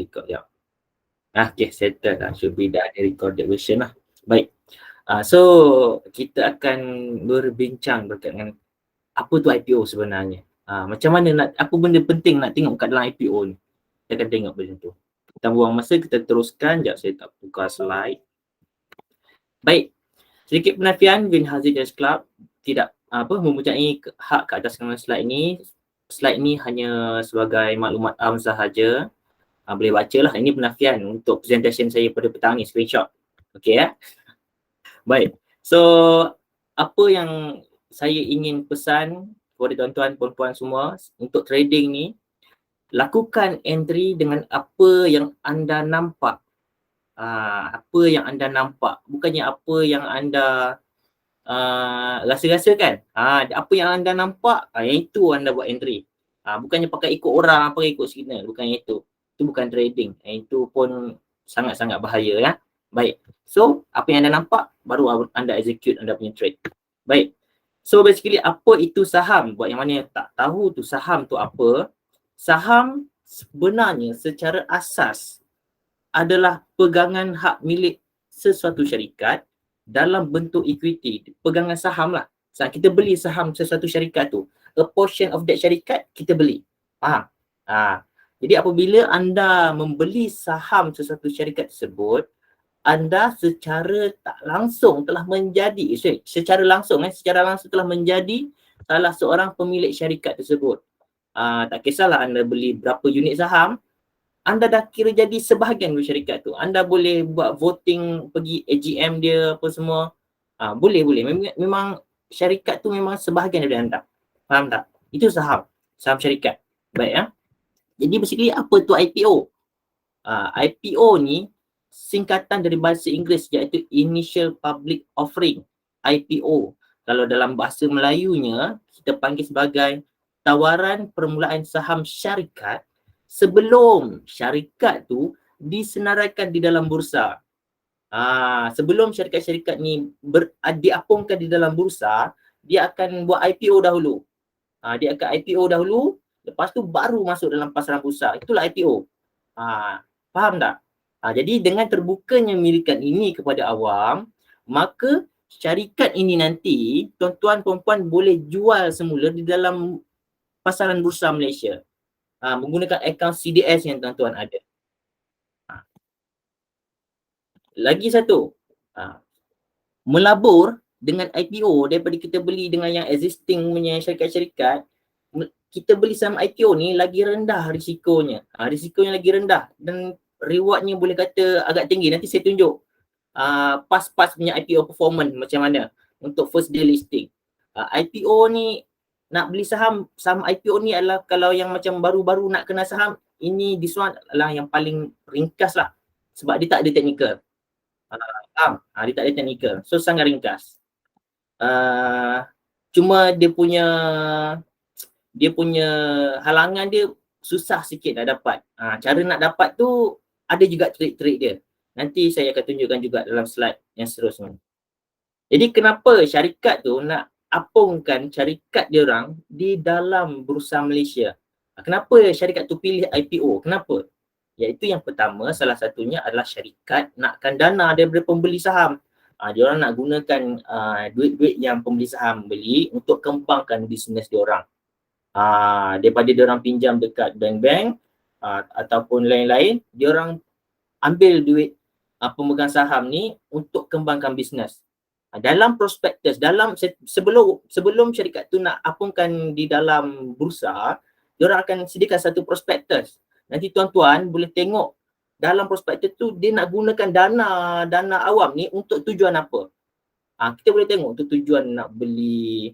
Record ya. Okay, settle lah. Should be dah ada recorded version lah. Baik. So kita akan berbincang berkaitan dengan apa tu IPO sebenarnya. Macam mana nak, apa benda penting nak tengok kat dalam IPO ni. Kita akan tengok benda tu. Kita buang masa, kita teruskan. Sekejap saya tak buka slide. Baik. Sedikit penafian, Win Haziq Jazz Club tidak mempunyai hak ke atas slide ni. Slide ni hanya sebagai maklumat sahaja. Boleh baca lah. Ini penafian untuk presentation saya pada petang ni, screenshot. Okay ya. Baik. So, apa yang saya ingin pesan kepada tuan-tuan, puan-puan semua untuk trading ni, lakukan entry dengan apa yang anda nampak. Apa yang anda nampak. Bukannya apa yang anda rasa-rasa kan. Apa yang anda nampak, yang itu anda buat entry. Bukannya pakai ikut orang, pakai ikut signal. Bukan itu. Itu bukan trading. Itu pun sangat-sangat bahaya ya. Baik. So, apa yang anda nampak, baru anda execute anda punya trade. Baik. So, basically apa itu saham? Buat yang mana yang tak tahu tu saham tu apa. Saham sebenarnya secara asas adalah pegangan hak milik sesuatu syarikat dalam bentuk equity. Pegangan saham lah. Saat kita beli saham sesuatu syarikat tu, a portion of that syarikat kita beli. Faham? Jadi apabila anda membeli saham sesuatu syarikat tersebut, anda secara tak langsung telah menjadi, secara langsung telah menjadi salah seorang pemilik syarikat tersebut. Tak kisahlah anda beli berapa unit saham, anda dah kira jadi sebahagian dari syarikat tu. Anda boleh buat voting, pergi AGM dia apa semua. Boleh. Memang syarikat tu memang sebahagian dari anda. Faham tak? Itu saham syarikat. Baik ya. Jadi basically apa tu IPO? IPO ni singkatan dari bahasa Inggeris iaitu Initial Public Offering, IPO. Kalau dalam bahasa Melayunya kita panggil sebagai tawaran permulaan saham syarikat sebelum syarikat tu disenaraikan di dalam bursa. Sebelum syarikat-syarikat ni diapungkan di dalam bursa, dia akan buat IPO dahulu. Dia akan IPO dahulu, lepas tu baru masuk dalam pasaran bursa. Itulah IPO. Faham tak? Jadi dengan terbukanya milikan ini kepada awam, maka syarikat ini nanti tuan-tuan puan-puan boleh jual semula di dalam pasaran bursa Malaysia. Menggunakan akaun CDS yang tuan-tuan ada. Lagi satu, melabur dengan IPO daripada kita beli dengan yang existing punya syarikat-syarikat, kita beli saham IPO ni lagi rendah risikonya. Risikonya lagi rendah dan rewardnya boleh kata agak tinggi. Nanti saya tunjuk pas-pas punya IPO performance macam mana untuk first day listing. IPO ni, nak beli saham IPO ni adalah kalau yang macam baru-baru nak kenal saham, this one adalah yang paling ringkas lah. Sebab dia tak ada technical. Dia tak ada technical. So sangat ringkas. Cuma dia punya halangan dia susah sikit nak dapat. Cara nak dapat tu ada juga trik-trik dia. Nanti saya akan tunjukkan juga dalam slide yang seterusnya. Jadi kenapa syarikat tu nak apungkan syarikat dia orang di dalam bursa Malaysia? Kenapa syarikat tu pilih IPO? Kenapa? Iaitu yang pertama, salah satunya adalah syarikat nakkan dana daripada pembeli saham. Dia orang nak gunakan duit-duit yang pembeli saham beli untuk kembangkan bisnes dia orang. Daripada dia orang pinjam dekat bank-bank ataupun lain-lain, dia orang ambil duit pemegang saham ni untuk kembangkan bisnes. Dalam prospektus, sebelum syarikat tu nak apungkan di dalam bursa, dia orang akan sediakan satu prospektus. Nanti tuan-tuan boleh tengok dalam prospektus tu dia nak gunakan dana awam ni untuk tujuan apa. Kita boleh tengok untuk tujuan nak beli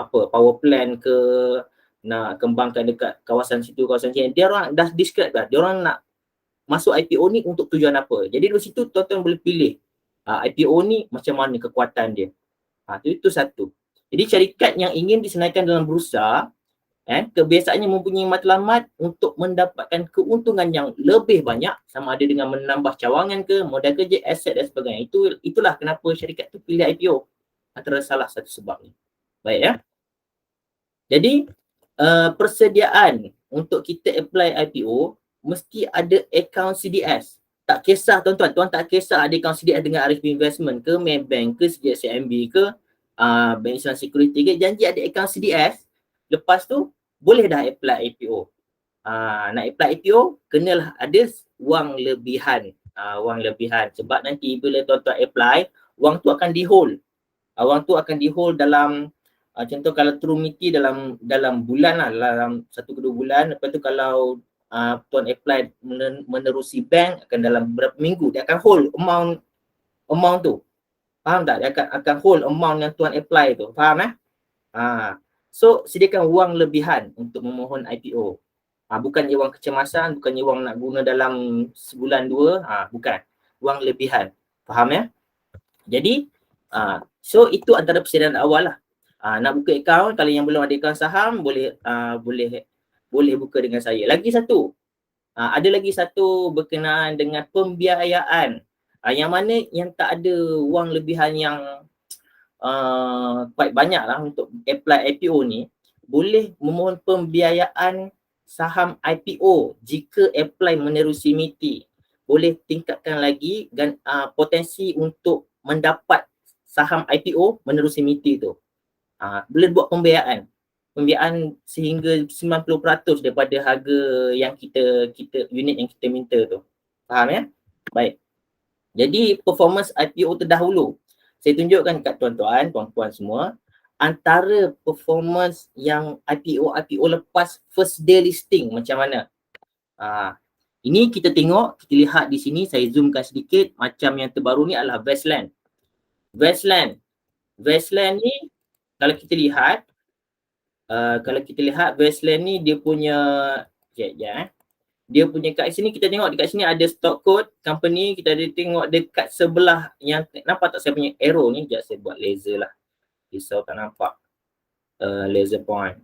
power plant ke, nak kembangkan dekat kawasan situ, kawasan sini. Dia orang dah describe dah. Dia orang nak masuk IPO ni untuk tujuan apa. Jadi dari situ tuan-tuan boleh pilih IPO ni macam mana kekuatan dia. Itu satu. Jadi syarikat yang ingin disenaraikan dalam bursa, kebiasaannya mempunyai matlamat untuk mendapatkan keuntungan yang lebih banyak, sama ada dengan menambah cawangan ke, modal kerja, aset dan sebagainya. Itulah kenapa syarikat tu pilih IPO. Antara salah satu sebabnya. Baik ya. Jadi persediaan untuk kita apply IPO, mesti ada akaun CDS. Tak kisah tuan-tuan, tuan tak kisah ada akaun CDS dengan Arif Investment ke, Maybank ke, CGSMB ke, Bank Islam Security ke, janji ada akaun CDS, lepas tu boleh dah apply IPO. Nak apply IPO, kenalah ada wang lebihan. Wang lebihan. Sebab nanti bila tuan-tuan apply, wang tu akan di-hold. Wang tu akan di-hold dalam, contoh kalau Trumiti dalam bulan lah, dalam 1 ke 2 bulan. Lepas tu kalau tuan apply menerusi bank, akan dalam berapa minggu, dia akan hold amount tu. Faham tak? Dia akan hold amount yang tuan apply tu. Faham So, sediakan wang lebihan untuk memohon IPO. Bukannya wang kecemasan, bukannya wang nak guna dalam sebulan dua, bukan. Wang lebihan. Faham ya? Jadi, so itu antara persediaan awal lah. Nak buka akaun, kalau yang belum ada akaun saham, boleh buka dengan saya. Lagi satu, ada lagi satu berkenaan dengan pembiayaan. Yang mana yang tak ada wang lebihan yang quite banyak lah untuk apply IPO ni, boleh memohon pembiayaan saham IPO jika apply menerusi MITI. Boleh tingkatkan lagi dan potensi untuk mendapat saham IPO menerusi MITI tu. Boleh buat pembiayaan sehingga 90% daripada harga yang kita unit yang kita minta tu. Faham ya? Baik. Jadi performance IPO terdahulu, saya tunjukkan kat tuan-tuan, puan-puan semua, antara performance yang IPO lepas first day listing macam mana. Ini kita tengok, kita lihat di sini, saya zoomkan sedikit, macam yang terbaru ni adalah Westland. Westland ni kalau kita lihat, Westland ni dia punya, dia punya kat sini, kita tengok dekat sini ada stock code company, kita ada tengok dekat sebelah yang, nampak tak saya punya arrow ni, sekejap saya buat laser lah, risau tak nampak, laser point.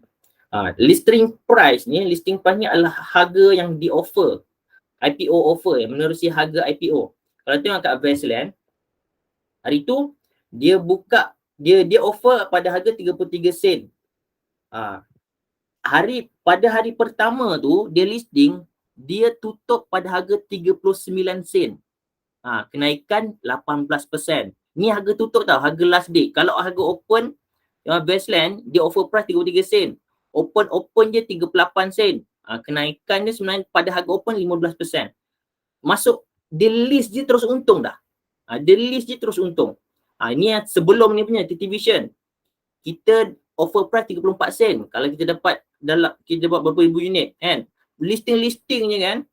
Listing price ni adalah harga yang di offer, IPO offer, menerusi harga IPO. Kalau tengok kat Westland, hari tu dia buka, dia offer pada harga 33 sen. Pada hari pertama tu dia listing, dia tutup pada harga 39 sen. Kenaikan 18%. Ni harga tutup tau, harga last day. Kalau harga open Westland, dia offer price 33 sen. Open je 38 sen. Kenaikan dia sebenarnya pada harga open 15%. Masuk dia list je terus untung dah. Ni sebelum ni punya TT Vision. Kita offer price 34 sen. Kalau kita dapat berapa ribu unit kan. Listing je kan.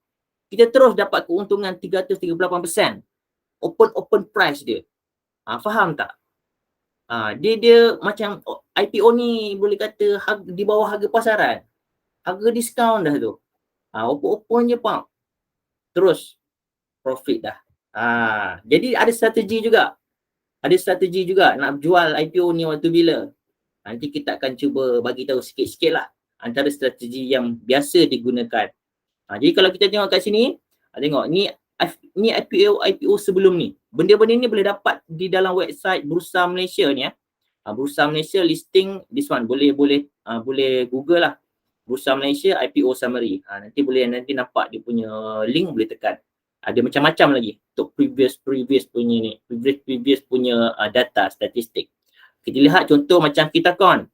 Kita terus dapat keuntungan 338%. Open price dia. Faham tak? Dia macam IPO ni boleh kata di bawah harga pasaran. Harga diskaun dah tu. Open je pak. Terus profit dah. Jadi ada strategi juga. Nak jual IPO ni waktu bila. Nanti kita akan cuba bagi tahu sikit-sikit lah antara strategi yang biasa digunakan. Jadi kalau kita tengok kat sini, tengok ni IPO sebelum ni. Benda-benda ni boleh dapat di dalam website Bursa Malaysia ni. Bursa Malaysia listing this one, boleh Google lah. Bursa Malaysia IPO summary. Nanti nampak dia punya link, boleh tekan. Ada macam-macam lagi untuk previous punya data statistik. Kita lihat contoh macam Kitakon.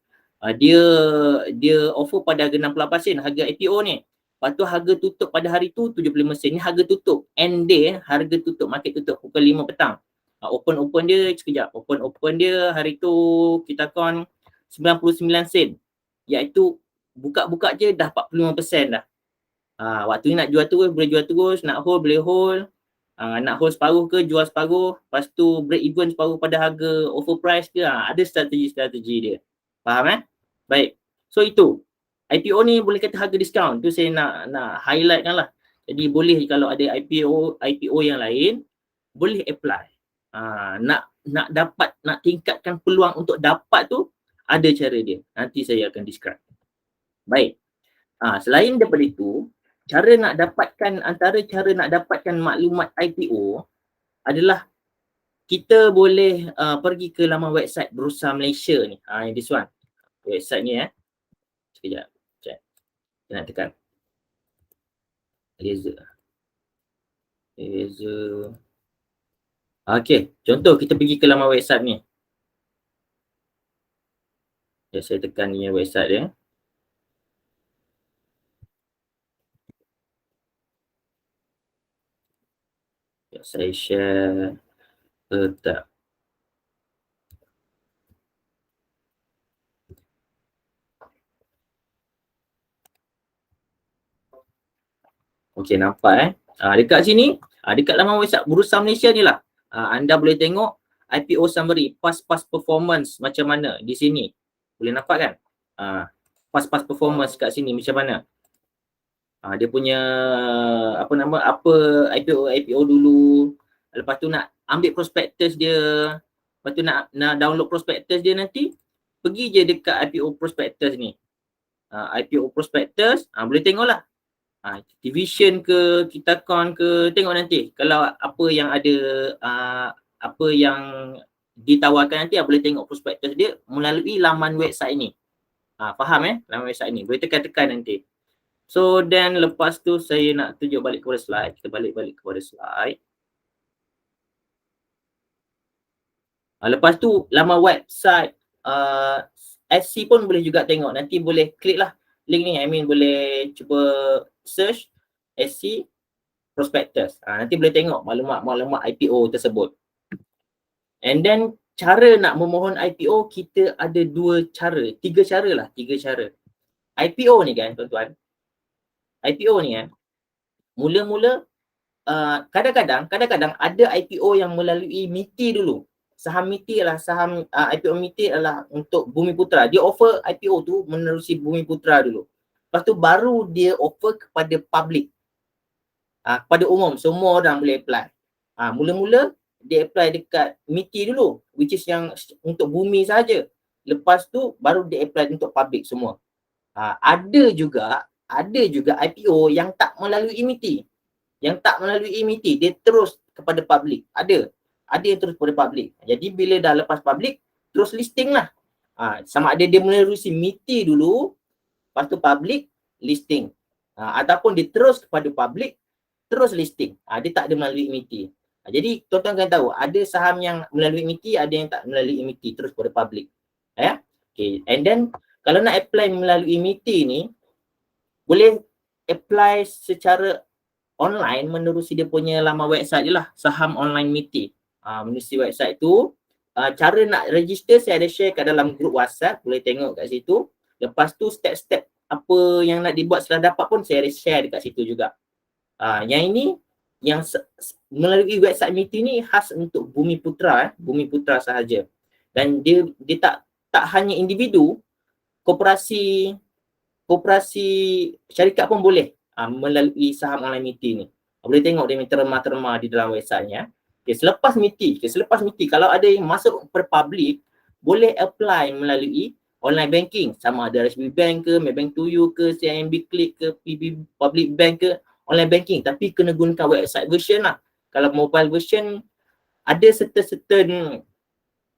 Dia offer pada harga 68 sen harga IPO ni. Lepas tu harga tutup pada hari tu 75 sen. Ni harga tutup. End day, harga tutup, market tutup pukul 5 petang. Open dia sekejap. Open dia hari tu Kitakon 99 sen. Iaitu buka-buka je dah 45% dah. Waktu ni nak jual terus, boleh jual terus. Nak hold, boleh hold. Nak hold separuh ke, jual separuh. Lepas tu break even separuh pada harga offer price ke. Ada strategi-strategi dia. Faham Baik. So itu. IPO ni boleh kata harga diskaun. Tu saya nak highlightkan lah. Jadi boleh kalau ada IPO yang lain, boleh apply. Nak tingkatkan peluang untuk dapat tu, ada cara dia. Nanti saya akan describe. Baik. Selain daripada itu, antara cara nak dapatkan maklumat IPO adalah kita boleh pergi ke laman website Bursa Malaysia ni. This one. Website ni Sekejap. Kita nak tekan. Laser. Okey, contoh kita pergi ke laman website ni. Ya, saya tekan ni website dia. Ya, saya share tak. Okey, nampak dekat sini, dekat laman website Bursa Malaysia ni lah. Anda boleh tengok IPO summary, past performance macam mana di sini. Boleh nampak kan? Past performance kat sini macam mana? Dia punya apa IPO dulu. Lepas tu nak ambil prospectus dia. Lepas tu nak download prospectus dia nanti, pergi je dekat IPO prospectus ni. IPO prospectus, boleh tengoklah. Division ke, Kitakon ke, tengok nanti. Kalau apa yang ada, apa yang ditawarkan nanti, boleh tengok prospectus dia melalui laman website ni. Faham laman website ni. Boleh tekan-tekan nanti. So then lepas tu saya nak tunjuk balik kepada slide. Kita balik kepada slide. Lepas tu laman website SC pun boleh juga tengok. Nanti boleh klik lah link ni. Boleh cuba search SC prospectus. Nanti boleh tengok maklumat IPO tersebut. And then cara nak memohon IPO kita ada tiga cara. IPO ni kan tuan-tuan. IPO ni kan mula-mula kadang-kadang ada IPO yang melalui MITI dulu. Saham MITI adalah IPO MITI adalah untuk Bumiputera. Dia offer IPO tu menerusi Bumiputera dulu. Lepas tu baru dia offer kepada public. Kepada umum, semua orang boleh apply. Mula-mula dia apply dekat MITI dulu, which is yang untuk bumi saja. Lepas tu baru dia apply untuk public semua. Ada juga IPO yang tak melalui MITI. Dia terus kepada public. Ada yang terus kepada public. Jadi bila dah lepas public, terus listing lah. Sama ada dia menerusi MITI dulu, lepas tu public, listing. Ataupun dia terus kepada public, terus listing. Dia tak ada melalui MITI. Jadi tuan-tuan kena tahu, ada saham yang melalui MITI, ada yang tak melalui MITI, terus kepada public. Okay. And then kalau nak apply melalui MITI ni, boleh apply secara online menerusi dia punya laman website je lah, saham online MITI. Menerusi website tu, cara nak register saya ada share kat dalam grup WhatsApp, boleh tengok kat situ. Lepas tu step-step apa yang nak dibuat setelah dapat pun saya ada share dekat situ juga. Yang ini yang melalui website MITI ni khas untuk Bumiputera, Bumiputera sahaja. Dan dia tak hanya individu, koperasi syarikat pun boleh melalui saham online MITI ni. Boleh tengok dia terma-terma di dalam website-nya. Okay, selepas MITI, kalau ada yang masuk per public, boleh apply melalui online banking. Sama ada RSB Bank ke, Maybank to You ke, CIMB Click ke, PB Public Bank ke, online banking. Tapi kena gunakan website version lah. Kalau mobile version, ada certain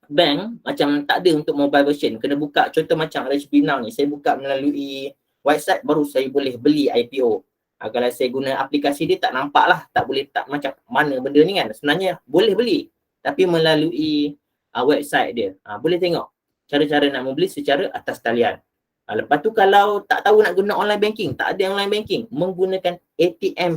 bank macam tak ada untuk mobile version. Kena buka, contoh macam RSB Now ni, saya buka melalui website baru saya boleh beli IPO. Kalau saya guna aplikasi dia tak nampak lah, tak macam mana benda ni kan. Sebenarnya boleh beli tapi melalui website dia. Boleh tengok cara-cara nak membeli secara atas talian. Lepas tu kalau tak tahu nak guna online banking, tak ada online banking, menggunakan ATM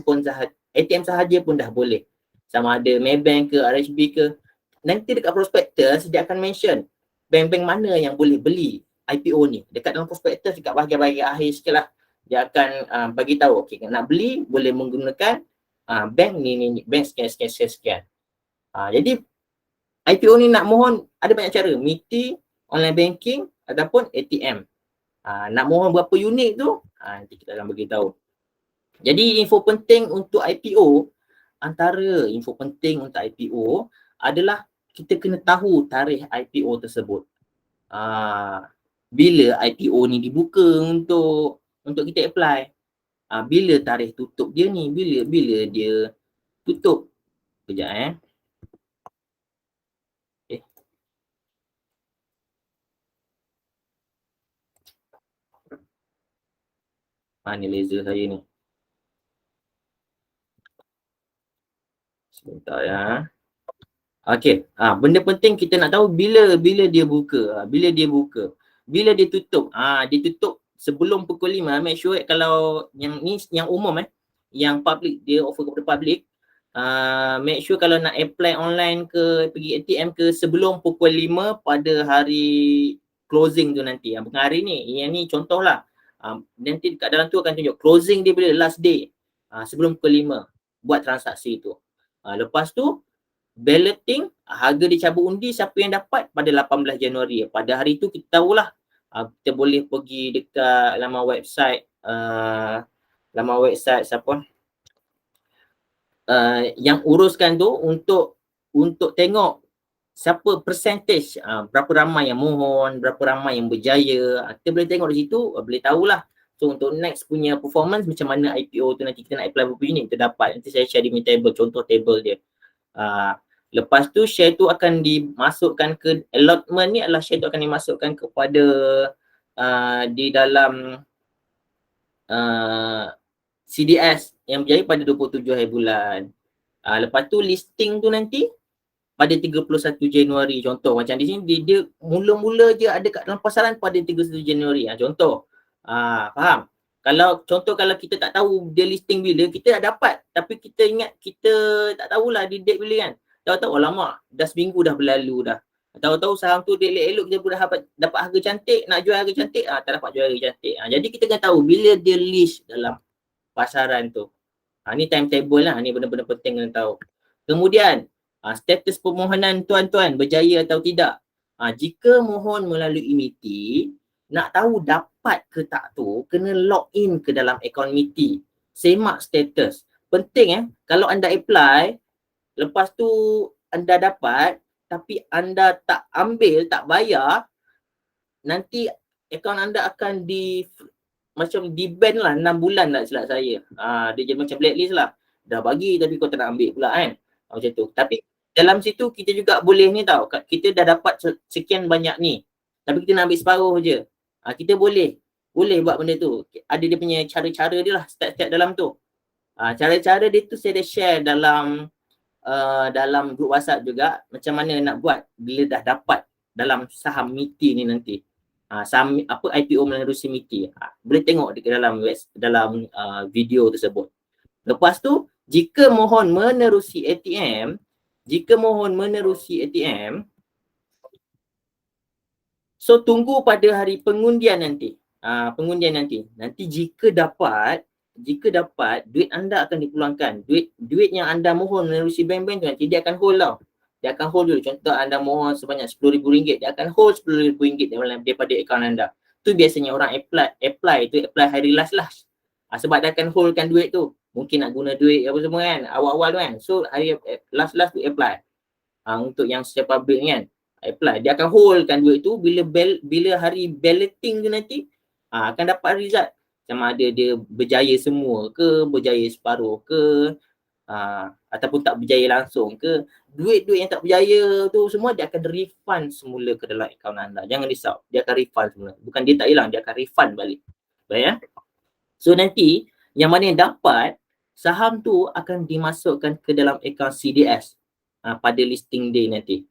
sahaja pun dah boleh. Sama ada Maybank ke, RHB ke. Nanti dekat prospectus dia akan mention bank-bank mana yang boleh beli IPO ni. Dekat dalam prospectus, dekat bahagian-bahagian akhir sikit lah, dia akan bagi tahu, okay, nak beli boleh menggunakan bank ni, bank sekian. Jadi IPO ni nak mohon ada banyak cara, MITI, online banking ataupun ATM. Nak mohon berapa unit tu, nanti kita akan beritahu. Jadi info penting untuk IPO, antara info penting untuk IPO adalah kita kena tahu tarikh IPO tersebut. Bila IPO ni dibuka untuk kita apply. Bila tarikh tutup dia ni, bila dia tutup. Kejap Mana laser saya ni? Sebentar ya. Okey, benda penting kita nak tahu bila dia buka, bila dia buka. Bila dia tutup, dia tutup sebelum pukul 5. Make sure kalau yang ni yang umum yang public, dia offer kepada public. Make sure kalau nak apply online ke, pergi ATM ke sebelum pukul 5 pada hari closing tu nanti. Bukan hari ni, yang ni contohlah. Nanti kat dalam tu akan tunjuk closing dia bila, last day. Sebelum pukul 5 buat transaksi tu. Lepas tu balloting, harga dicabut undi, siapa yang dapat pada 18 Januari. Pada hari tu kita tahulah, kita boleh pergi dekat laman website siapa yang uruskan tu untuk tengok siapa percentage, berapa ramai yang mohon, berapa ramai yang berjaya. Kita boleh tengok di situ, boleh tahulah. So untuk next punya performance macam mana IPO tu nanti kita nak apply berapa unit kita dapat. Nanti saya share di table, contoh table dia. Lepas tu share tu akan dimasukkan ke allotment ni, adalah share tu akan dimasukkan kepada di dalam CDS yang berjaya pada 27 hari bulan. Lepas tu listing tu nanti pada 31 Januari. Contoh macam di sini dia mula-mula je ada kat dalam pasaran pada 31 Januari. Contoh. Faham? Kalau kita tak tahu dia listing bila, kita dah dapat tapi kita ingat kita tak tahulah dia date bila kan. Tahu-tahu alamak, dah seminggu dah berlalu dah. Tahu-tahu saham tu dia elok-elok kita pun dah dapat harga cantik, nak jual harga cantik, tak dapat jual harga cantik. Jadi kita kena tahu bila dia list dalam pasaran tu. Ni timetable lah, ni benda-benda penting kena tahu. Kemudian, status permohonan tuan-tuan berjaya atau tidak. Jika mohon melalui MITI, nak tahu dapat ke tak tu, kena log in ke dalam akaun MITI. Semak status. Penting kalau anda apply, lepas tu anda dapat, tapi anda tak ambil, tak bayar, nanti akaun anda akan macam di-ban lah 6 bulan lah silap saya. Dia jadi macam blacklist lah. Dah bagi tapi kau tak nak ambil pula kan. Macam tu. Tapi dalam situ kita juga boleh ni tau. Kita dah dapat sekian banyak ni. Tapi kita nak ambil separuh je. Kita boleh buat benda tu. Ada dia punya cara-cara dia lah, step-step dalam tu. Cara-cara dia tu saya dah share dalam grup WhatsApp juga, macam mana nak buat bila dah dapat dalam saham MITI ni nanti. Saham IPO menerusi MITI. Boleh tengok di dalam video tersebut. Lepas tu, jika mohon menerusi ATM, so tunggu pada hari pengundian nanti. Nanti jika dapat duit anda akan dipulangkan. Duit yang anda mohon menerusi bank-bank tu nanti dia akan hold tau. Dia akan hold dulu. Contoh anda mohon sebanyak RM10,000, dia akan hold RM10,000 daripada akaun anda. Tu biasanya orang apply hari last. Sebab dia akan holdkan duit tu. Mungkin nak guna duit apa semua kan, awal-awal tu kan. So hari last tu apply. Untuk yang secara public kan, apply. Dia akan holdkan duit tu bila hari balloting tu nanti akan dapat result. Sama ada dia berjaya semua ke, berjaya separuh ke, ataupun tak berjaya langsung ke. Duit-duit yang tak berjaya tu semua dia akan refund semula ke dalam akaun anda. Jangan risau, dia akan refund semula. Bukan dia tak hilang, dia akan refund balik. Baik ya. So nanti yang mana yang dapat, saham tu akan dimasukkan ke dalam akaun CDS pada listing day nanti.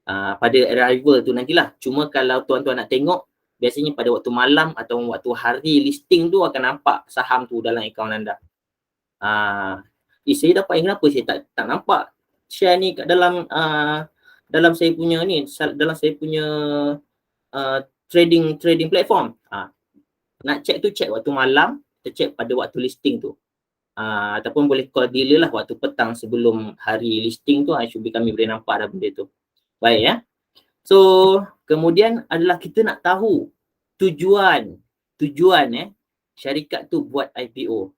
Pada arrival tu nantilah. Cuma kalau tuan-tuan nak tengok, biasanya pada waktu malam atau waktu hari listing tu akan nampak saham tu dalam akaun anda. Saya dapat kenapa saya tak nampak share ni kat dalam saya punya ni, dalam saya punya trading platform. Nak check tu check waktu malam, kita check pada waktu listing tu. Ataupun boleh call dealer lah waktu petang sebelum hari listing tu, kami boleh nampak dah benda tu. Baik ya. So kemudian adalah kita nak tahu tujuan syarikat tu buat IPO.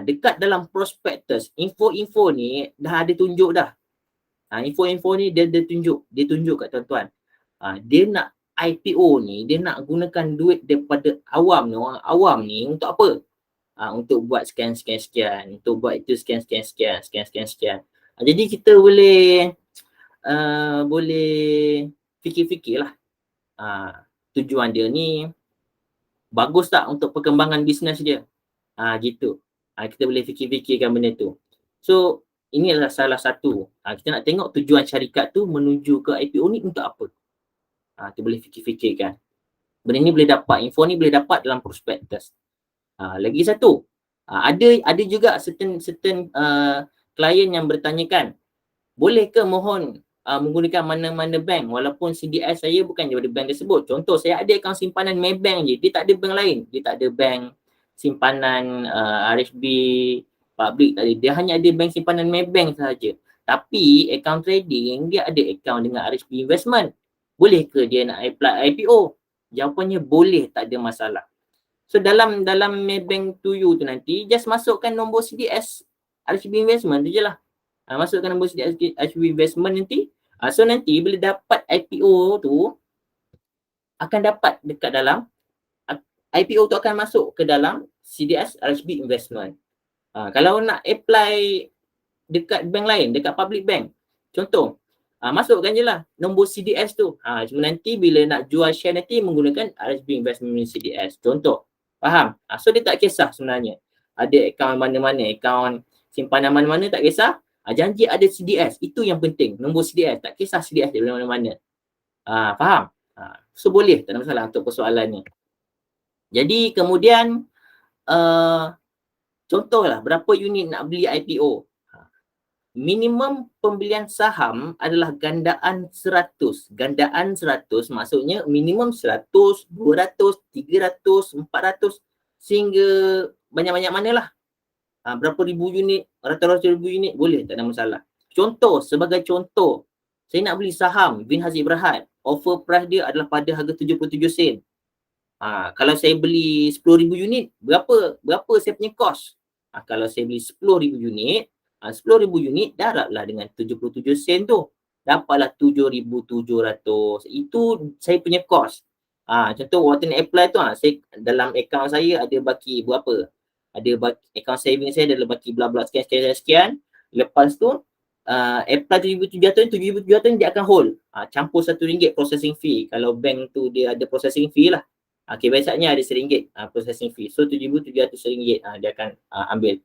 Dekat dalam prospectus, info-info ni dah ada tunjuk dah. Info-info ni dia tunjuk kat tuan-tuan. Dia nak IPO ni, dia nak gunakan duit daripada orang awam ni untuk apa? Untuk buat sekian, untuk buat itu sekian. Jadi kita boleh fikir-fikirlah tujuan dia ni bagus tak untuk perkembangan bisnes dia. Gitu. Kita boleh fikir-fikirkan benda tu. So Ini adalah salah satu. Kita nak tengok tujuan syarikat tu menuju ke IPO ni untuk apa. Tu boleh fikir-fikirkan. Benda ni boleh dapat, info ni boleh dapat dalam prospektus. Lagi satu, ada juga certain klien yang bertanyakan, boleh ke mohon menggunakan mana-mana bank walaupun CDS saya bukan daripada bank tersebut. Contoh, saya ada akaun simpanan Maybank je, dia tak ada bank lain, dia tak ada bank simpanan RHB public tadi, dia hanya ada bank simpanan Maybank sahaja. Tapi akaun trading dia ada akaun dengan RHB Investment. Boleh ke dia nak apply IPO? Jawapannya boleh, tak ada masalah. So dalam Maybank to you tu nanti just masukkan nombor CDS RHB Investment tu je lah. Masukkan nombor CDS RHB Investment nanti. So nanti bila dapat IPO tu akan dapat dekat dalam IPO tu akan masuk ke dalam CDS RHB Investment. Kalau nak apply dekat bank lain, dekat public bank, contoh, masukkan je lah nombor CDS tu. Cuma nanti bila nak jual share nanti menggunakan RHB Investment CDS. Contoh, faham? So dia tak kisah sebenarnya. Ada akaun mana-mana, akaun simpanan mana-mana tak kisah. Janji ada CDS, itu yang penting. Nombor CDS, tak kisah CDS dari mana-mana. Faham? So boleh, tak ada masalah untuk persoalannya. Jadi kemudian contohlah berapa unit nak beli IPO. Minimum pembelian saham adalah gandaan 100. Gandaan 100 maksudnya minimum 100, 200, 300, 400 sehingga banyak-banyak manalah. Berapa ribu unit, ratus-ratus ribu unit boleh, tak ada masalah. Contoh, sebagai contoh, saya nak beli saham Bin Haziq Berhad. Offer price dia adalah pada harga 77 sen. Kalau saya beli 10,000 unit, berapa saya punya cost? Kalau saya beli 10,000 unit, 10,000 unit darablah dengan 77 sen tu. Dapatlah 7,700. Itu saya punya cost. Contoh waktu nak apply tu, saya dalam akaun saya ada baki berapa? Ada baki, akaun saving saya adalah baki bla bla sekian. Lepas tu apply 7,700 dia akan hold. Campur RM1 processing fee. Kalau bank tu dia ada processing fee lah. Okay, biasanya ada RM1 processing fee. So RM7,700 dia akan ambil.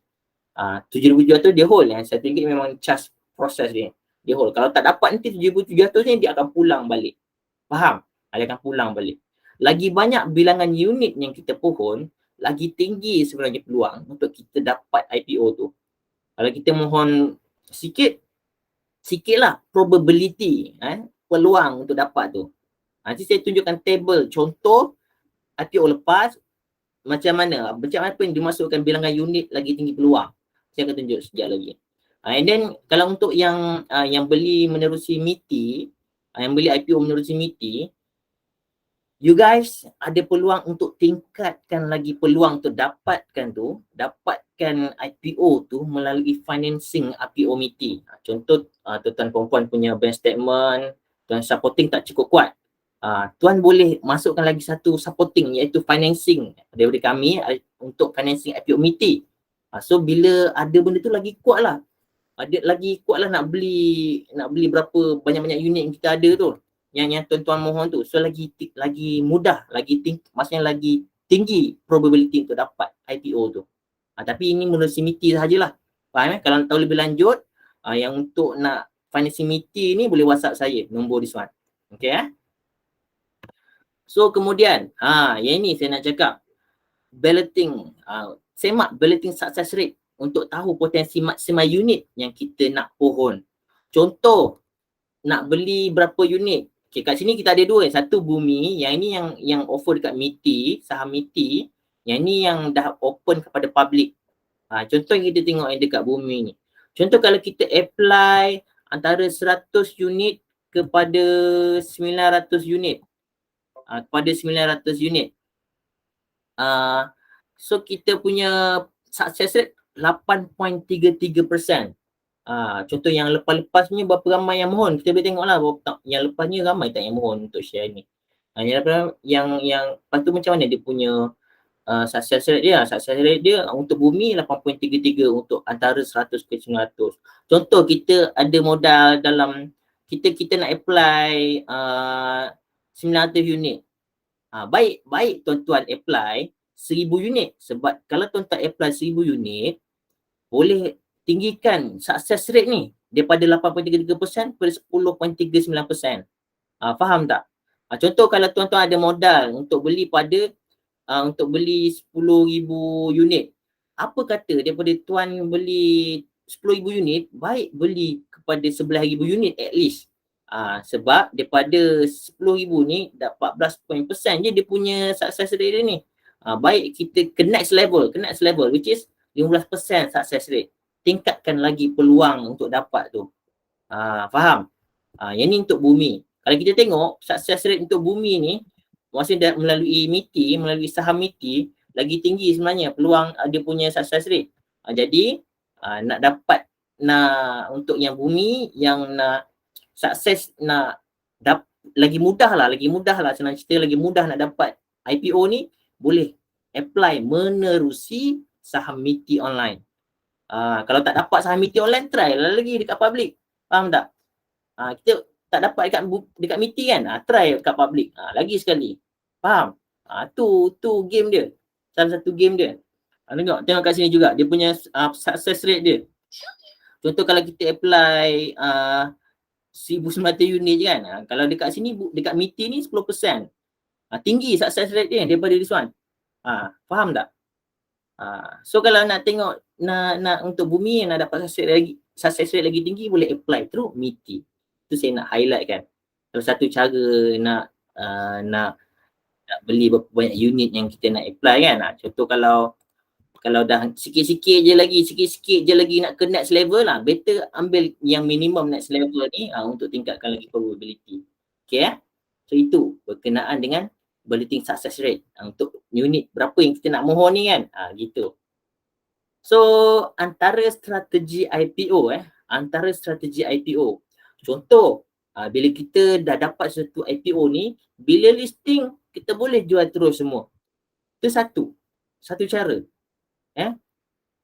7,700 dia hold. RM1 memang charge proses dia. Dia hold. Kalau tak dapat nanti 7,700 ni dia akan pulang balik. Faham? Dia akan pulang balik. Lagi banyak bilangan unit yang kita pohon, lagi tinggi sebenarnya peluang untuk kita dapat IPO tu. Kalau kita mohon sikit lah probability, peluang untuk dapat tu. Nanti saya tunjukkan table contoh IPO lepas macam mana yang dimasukkan bilangan unit lagi tinggi peluang. Saya akan tunjuk sekejap lagi. And then kalau untuk yang beli menerusi MITI, yang beli IPO menerusi MITI, you guys ada peluang untuk tingkatkan lagi peluang untuk dapatkan IPO tu melalui financing IPO MITI. Contoh tuan-tuan perempuan punya bank statement, tuan supporting tak cukup kuat. Tuan boleh masukkan lagi satu supporting iaitu financing daripada kami untuk financing IPO MITI. So bila ada benda tu lagi kuat lah. Nak beli berapa banyak-banyak unit yang kita ada tu. Yang tuan-tuan mohon tu. So lagi mudah, maksudnya lagi tinggi probability untuk dapat IPO tu. Tapi ini menurut MITI sahajalah. Faham? Kalau tahu lebih lanjut, yang untuk nak financing MITI ni boleh WhatsApp saya, nombor this one. Okay. So kemudian, yang ini saya nak cakap, balloting, semak balloting success rate untuk tahu potensi maksimal unit yang kita nak pohon. Contoh, nak beli berapa unit. Okay, kat sini kita ada dua, satu Bumi, yang ini yang offer dekat MITI, saham MITI, yang ini yang dah open kepada public. Contoh yang kita tengok yang dekat Bumi ni. Contoh kalau kita apply antara 100 unit kepada 900 unit. Kepada 900 unit. So kita punya success rate 8.33%. Contoh yang lepas-lepas punya berapa ramai yang mohon. Kita boleh tengoklah yang lepas ni ramai tak yang mohon untuk share ni. Yang lepas tu macam mana dia punya success rate dia. Success rate dia untuk Bumi 8.33 untuk antara 100 ke 900. Contoh kita ada modal dalam kita nak apply 900 unit. Baik tuan-tuan apply 1,000 unit. Sebab kalau tuan-tuan apply 1,000 unit, boleh tinggikan success rate ni daripada 8.33% kepada 10.39%. Faham tak? Contoh kalau tuan-tuan ada modal untuk beli 10,000 unit. Apa kata daripada tuan beli 10,000 unit, baik beli kepada 11,000 unit at least. Sebab daripada 10,000 ni dah 14% je dia punya success rate dia ni. Baik kita ke next level which is 15% success rate. Tingkatkan lagi peluang untuk dapat tu. Faham? Yang ni untuk bumi. Kalau kita tengok success rate untuk bumi ni, maksudnya melalui MITI, melalui saham MITI, lagi tinggi sebenarnya peluang dia punya success rate. Jadi nak dapat untuk yang bumi, yang nak sukses, lagi mudah lah senang cerita, lagi mudah nak dapat IPO ni, boleh apply menerusi saham MITI online. Kalau tak dapat saham MITI online, try lah lagi dekat public. Faham tak? Kita tak dapat dekat MITI kan, try dekat public lagi sekali. Faham? Tu game dia, salah satu game dia. Tengok kat sini juga dia punya success rate dia. Contoh kalau kita apply 1,900 unit je kan, kalau dekat sini, dekat MITI ni 10%. Tinggi success rate dia daripada this one. Faham tak? So kalau nak tengok nak untuk bumi nak dapat success rate lagi tinggi, boleh apply through MITI. Itu saya nak highlight kan. Kalau satu cara nak beli berapa banyak unit yang kita nak apply kan. Contoh kalau dah sikit-sikit je lagi nak ke next level lah, better ambil yang minimum next level ni untuk tingkatkan lagi probability. Okay. So itu berkenaan dengan balloting success rate untuk unit berapa yang kita nak mohon ni kan. Gitu. So antara strategi IPO contoh bila kita dah dapat satu IPO ni, bila listing kita boleh jual terus semua. Itu satu cara.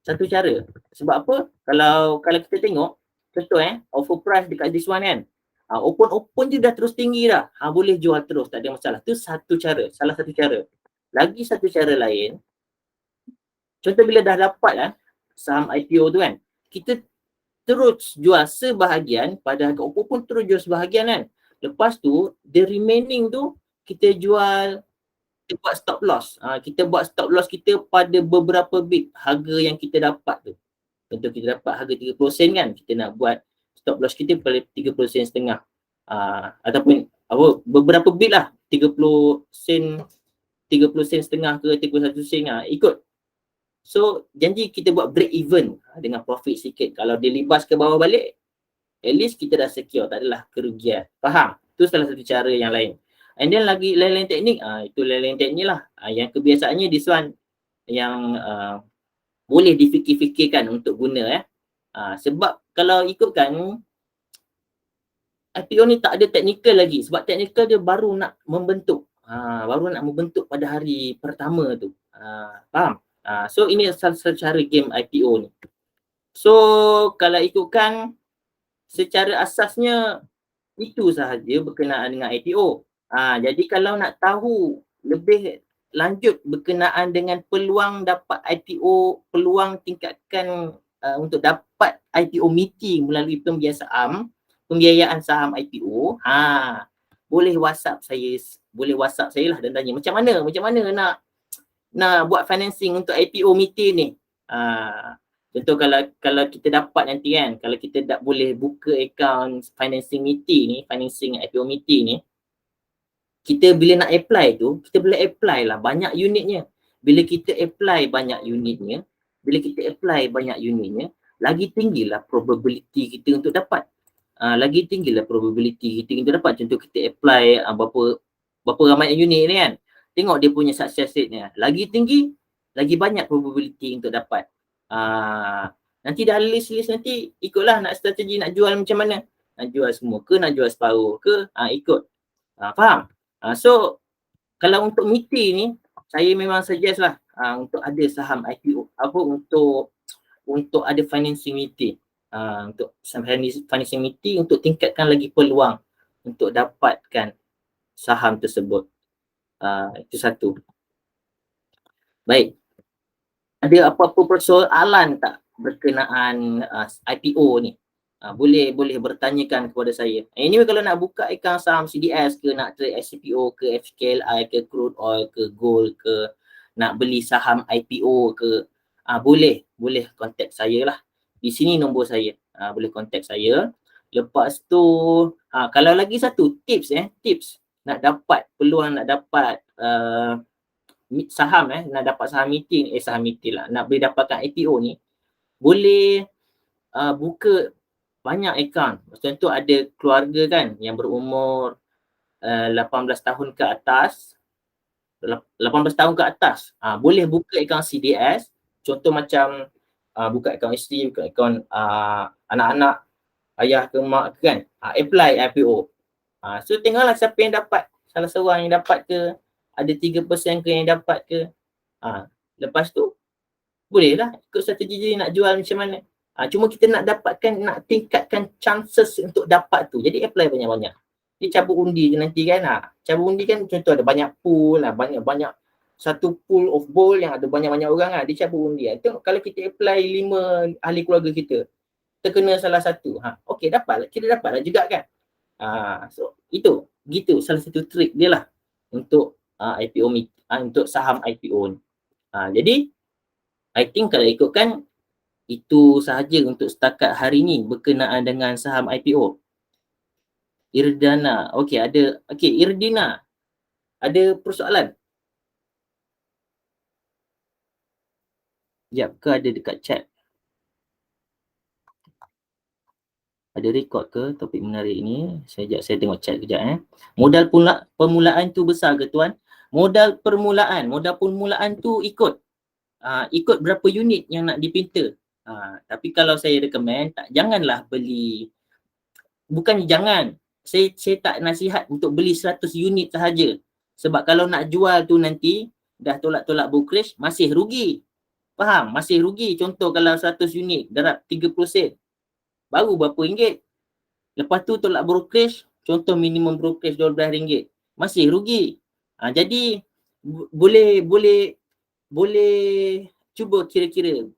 Satu cara. Sebab apa? Kalau kita tengok contoh offer price dekat this one kan, open je dah terus tinggi dah, boleh jual terus, tak ada masalah. Itu satu cara, salah satu cara. Lagi satu cara lain, contoh bila dah dapat saham IPO tu kan, kita terus jual sebahagian pada harga open pun, terus jual sebahagian kan. Lepas tu the remaining tu kita jual, kita buat stop loss. Kita buat stop loss kita pada beberapa bit harga yang kita dapat tu. Contoh kita dapat harga 30 sen kan, kita nak buat stop loss kita pada 30 sen setengah. Ataupun beberapa bit lah, 30 sen setengah ke 31 sen ikut. So janji kita buat break even dengan profit sikit. Kalau dia libas ke bawah balik, at least kita dah secure, tak adalah kerugian. Faham? Itu salah satu cara yang lain. And then lagi lain-lain teknik, itu lain-lain teknik lah. Yang kebiasaannya this one yang boleh difikir-fikirkan untuk guna sebab kalau ikutkan IPO ni tak ada technical lagi, sebab technical dia baru nak membentuk. Pada hari pertama tu. Faham? So ini salah satu cara game IPO ni. So kalau ikutkan secara asasnya itu sahaja berkenaan dengan IPO. Jadi kalau nak tahu lebih lanjut berkenaan dengan peluang dapat IPO, peluang tingkatkan untuk dapat IPO meeting melalui pembiayaan saham IPO, boleh WhatsApp saya lah dan tanya macam mana nak buat financing untuk IPO meeting ni. Contoh kalau kita dapat nanti kan, kalau kita tak boleh buka account financing meeting ni, financing IPO meeting ni, kita bila nak apply tu, kita boleh apply lah banyak unitnya. Bila kita apply banyak unitnya, lagi tinggilah probability kita untuk dapat. Contoh kita apply berapa ramai unit ni kan, tengok dia punya success rate ni. Lagi tinggi, lagi banyak probability untuk dapat. Nanti dah list nanti ikutlah nak strategi nak jual macam mana. Nak jual semua ke, nak jual separuh ke, ikut. Faham? So kalau untuk MITI ni, saya memang suggest lah untuk ada saham IPO, untuk ada financing MITI. Untuk financing MITI untuk tingkatkan lagi peluang untuk dapatkan saham tersebut. Itu satu. Baik. Ada apa-apa persoalan tak berkenaan IPO ni. Boleh bertanyakan kepada saya. Anyway, kalau nak buka akaun saham CDS ke, nak trade SCPO ke, FKLI ke, crude oil ke, gold ke, nak beli saham IPO ke, boleh contact saya lah. Di sini nombor saya. Boleh contact saya. Lepas tu, kalau lagi satu tips nak dapat peluang, nak dapat saham nak dapat saham meeting lah, nak boleh dapatkan IPO ni, boleh buka banyak akaun. Contoh ada keluarga kan yang berumur 18 tahun ke atas, 18 tahun ke atas, boleh buka akaun CDS. Contoh macam buka akaun isteri, buka akaun anak-anak, ayah ke mak ke kan, apply IPO. So tengoklah siapa yang dapat, salah seorang yang dapat ke, ada 3% ke yang dapat ke. Lepas tu bolehlah ikut strategi je nak jual macam mana. Cuma kita nak dapatkan, nak tingkatkan chances untuk dapat tu. Jadi apply banyak-banyak. Dia cabut undi je nanti kan. Cabut undi kan contoh ada banyak pool lah, banyak-banyak satu pool of ball yang ada banyak-banyak orang lah. Dia cabut undi. Tengok kalau kita apply 5 ahli keluarga kita, terkena salah satu. Okey, kita dapatlah juga kan. So itu, gitu salah satu trik dia lah untuk IPO, untuk saham IPO ni. Jadi I think kalau ikutkan itu sahaja untuk setakat hari ni berkenaan dengan saham IPO. Irdana, Irdina, ada persoalan? Sekejap, ke ada dekat chat? Ada record ke topik menarik ni? Saya tengok chat kejap. Modal permulaan tu besar ke tuan? Modal permulaan tu ikut berapa unit yang nak dipinta. Tapi kalau saya recommend, janganlah beli, bukan jangan, saya tak nasihat untuk beli 100 unit sahaja. Sebab kalau nak jual tu nanti dah tolak-tolak brokerage, masih rugi. Faham? Masih rugi. Contoh kalau 100 unit darab 30 sen, baru berapa ringgit. Lepas tu tolak brokerage, contoh minimum brokerage RM12, masih rugi. Jadi boleh cuba kira-kira.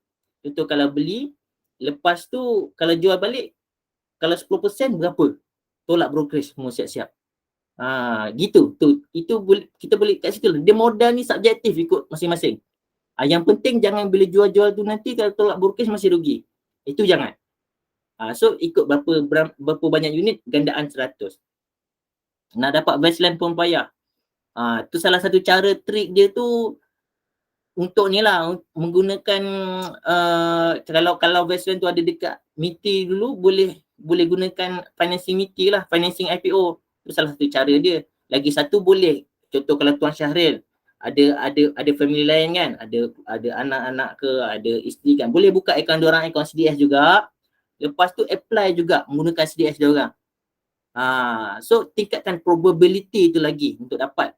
Contoh kalau beli, lepas tu kalau jual balik, kalau 10% berapa tolak brokerage, semua siap-siap. Gitu. Itu kita boleh kat situ. Dia modal ni subjektif ikut masing-masing. Yang penting jangan bila jual-jual tu nanti kalau tolak brokerage masih rugi. Itu jangan. So ikut berapa banyak unit, gandaan 100. Nak dapat baseline pun payah. Tu salah satu cara trik dia tu untuk ni lah, menggunakan kalau baseline tu ada dekat MITI dulu, boleh gunakan financing MITI lah, financing IPO. Itu salah satu cara dia. Lagi satu boleh, contoh kalau Tuan Syahril ada family lain kan, ada anak-anak ke, ada isteri kan, boleh buka akaun diorang, akaun CDS juga. Lepas tu apply juga menggunakan CDS diorang. So tingkatkan probability tu lagi untuk dapat.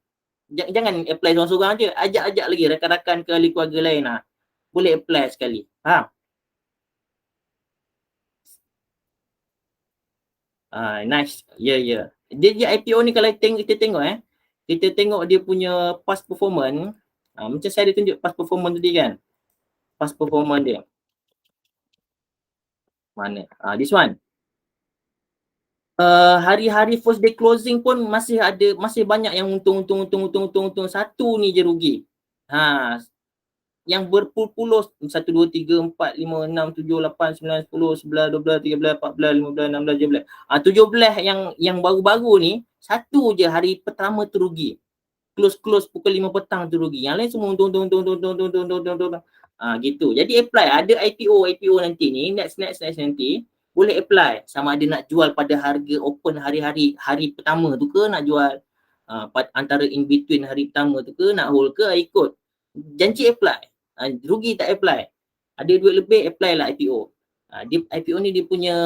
Jangan apply seorang-seorang je, ajak lagi rakan-rakan ke ahli keluarga lain. Boleh apply sekali. Nice. Ya. Dia IPO ni kalau kita tengok dia punya past performance. Macam saya ada tunjuk past performance tadi kan. Past performance dia. Mana? This one. Hari-hari first day closing pun masih banyak yang untung. Satu ni je rugi. Yang berpuluh-puluh, 1, 2, 3, 4, 5, 6, 7, 8, 9, 10, 11, 12, 13, 14, 15, 16, 17. 17 yang baru-baru ni, satu je hari pertama tu rugi. Close pukul 5 petang tu rugi. Yang lain semua untung. Gitu. Jadi apply. Ada IPO nanti ni, next nanti, boleh apply. Sama ada nak jual pada harga open hari pertama tu ke, nak jual antara in between hari pertama tu ke, nak hold ke, ikut. Janji apply. Rugi tak apply. Ada duit lebih, apply lah IPO. IPO ni dia punya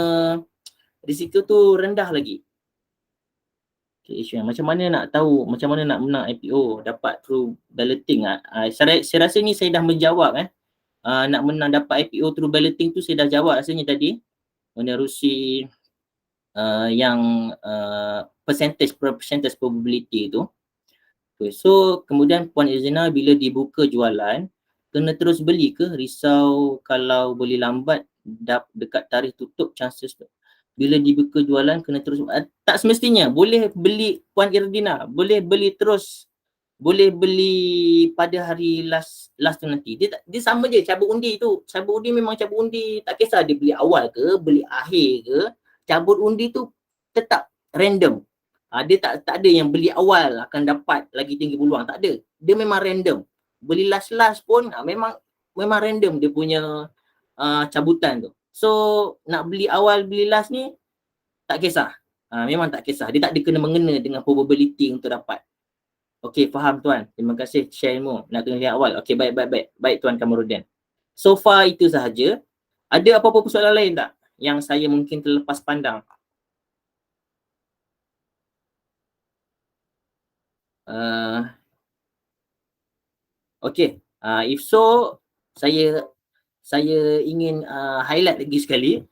risiko tu rendah lagi. Macam mana nak tahu, macam mana nak menang IPO, dapat through balloting. Saya rasa ni saya dah menjawab. Nak menang dapat IPO through balloting tu saya dah jawab rasanya tadi, menerusi yang percentage probability tu. Okay, so kemudian Puan Izina bila dibuka jualan, kena terus beli ke? Risau kalau boleh lambat dekat tarikh tutup chances bila dibuka jualan kena terus tak semestinya. Boleh beli Puan Irdina, boleh beli terus, boleh beli pada hari last tu nanti. Dia sama je cabut undi tu. Cabut undi memang cabut undi, tak kisah dia beli awal ke, beli akhir ke, cabut undi tu tetap random. Dia tak ada yang beli awal akan dapat lagi tinggi peluang, tak ada. Dia memang random. Beli last pun memang random dia punya cabutan tu. So nak beli awal beli last ni tak kisah. Memang tak kisah. Dia tak ada kena mengena dengan probability untuk dapat. Okey, faham tuan. Terima kasih share ilmu. Nak kena lihat awal. Okey, baik. Baik tuan Kamarudin. So far itu sahaja. Ada apa-apa soalan lain tak yang saya mungkin terlepas pandang? Okey. If so, saya ingin highlight lagi sekali.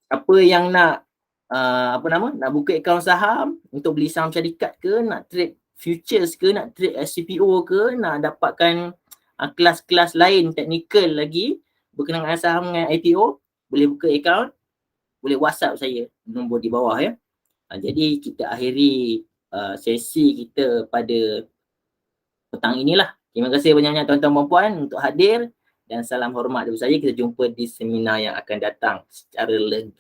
Apa yang nak nak buka akaun saham untuk beli saham syarikat ke, nak trade futures ke, nak trade SCPO ke, nak dapatkan kelas-kelas lain teknikal lagi berkenaan dengan saham dengan IPO, boleh buka akaun, boleh WhatsApp saya, nombor di bawah ya. Jadi kita akhiri sesi kita pada petang inilah. Terima kasih banyak-banyak tuan-tuan dan puan untuk hadir dan salam hormat dari saya. Kita jumpa di seminar yang akan datang secara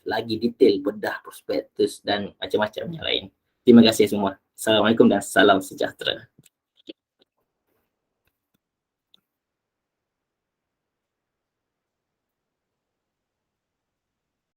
lagi detail, bedah prospektus dan macam-macam yang lain. Terima kasih semua. Assalamualaikum dan salam sejahtera.